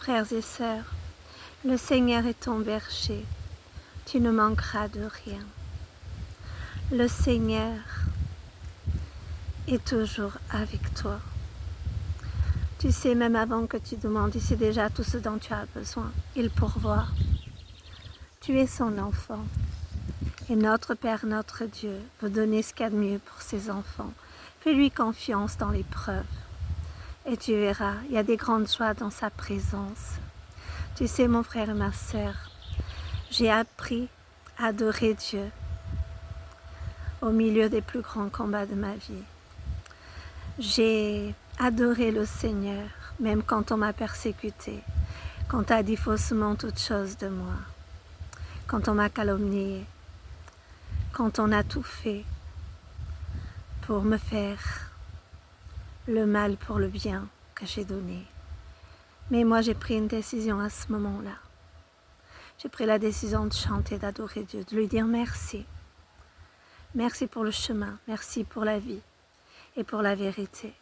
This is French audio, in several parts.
Frères et sœurs, le Seigneur est ton berger, tu ne manqueras de rien. Le Seigneur est toujours avec toi. Tu sais, même avant que tu demandes, il sait déjà tout ce dont tu as besoin. Il pourvoit. Tu es son enfant. Et notre Père, notre Dieu, veut donner ce qu'il y a de mieux pour ses enfants. Fais-lui confiance dans l'épreuve. Et tu verras, il y a des grandes joies dans sa présence. Tu sais, mon frère et ma sœur, j'ai appris à adorer Dieu au milieu des plus grands combats de ma vie. J'ai adoré le Seigneur, même quand on m'a persécuté, quand on a dit faussement toutes choses de moi, quand on m'a calomnié, quand on a tout fait pour me faire le mal pour le bien que j'ai donné. Mais moi, j'ai pris une décision à ce moment-là. J'ai pris la décision de chanter, d'adorer Dieu, de lui dire merci. Merci pour le chemin, merci pour la vie et pour la vérité.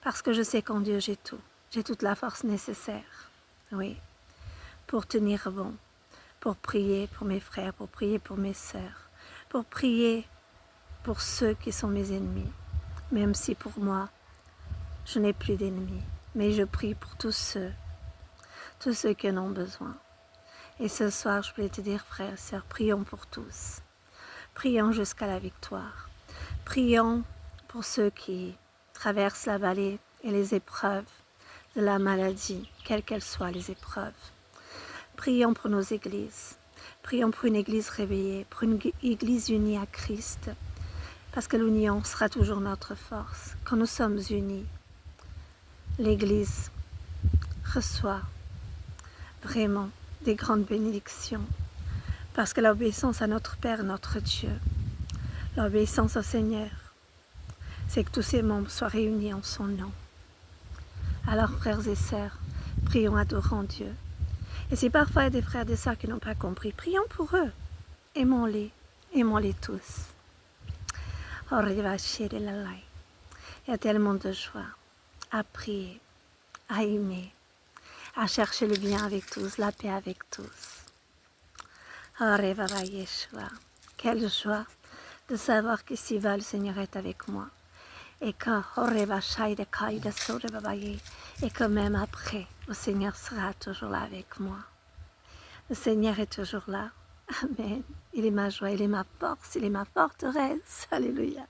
Parce que je sais qu'en Dieu, j'ai tout. J'ai toute la force nécessaire, oui, pour tenir bon, pour prier pour mes frères, pour prier pour mes sœurs, pour prier pour ceux qui sont mes ennemis. Même si pour moi, je n'ai plus d'ennemis. Mais je prie pour tous ceux qui en ont besoin. Et ce soir, je voulais te dire, frères et sœurs, prions pour tous. Prions jusqu'à la victoire. Prions pour ceux qui traversent la vallée et les épreuves de la maladie, quelles qu'elles soient les épreuves. Prions pour nos églises. Prions pour une église réveillée, pour une église unie à Christ. Parce que l'union sera toujours notre force. Quand nous sommes unis, l'église reçoit vraiment des grandes bénédictions. Parce que l'obéissance à notre Père, notre Dieu, l'obéissance au Seigneur, c'est que tous ses membres soient réunis en son nom. Alors, frères et sœurs, prions, adorons Dieu. Et si parfois il y a des frères et des sœurs qui n'ont pas compris, prions pour eux. Aimons-les, aimons-les tous. Il y a tellement de joie à prier, à aimer, à chercher le bien avec tous, la paix avec tous. Quelle joie de savoir qu'ici va le Seigneur est avec moi. Et que même après, le Seigneur sera toujours là avec moi. Le Seigneur est toujours là. Amen. Il est ma joie, il est ma force, il est ma forteresse. Alléluia.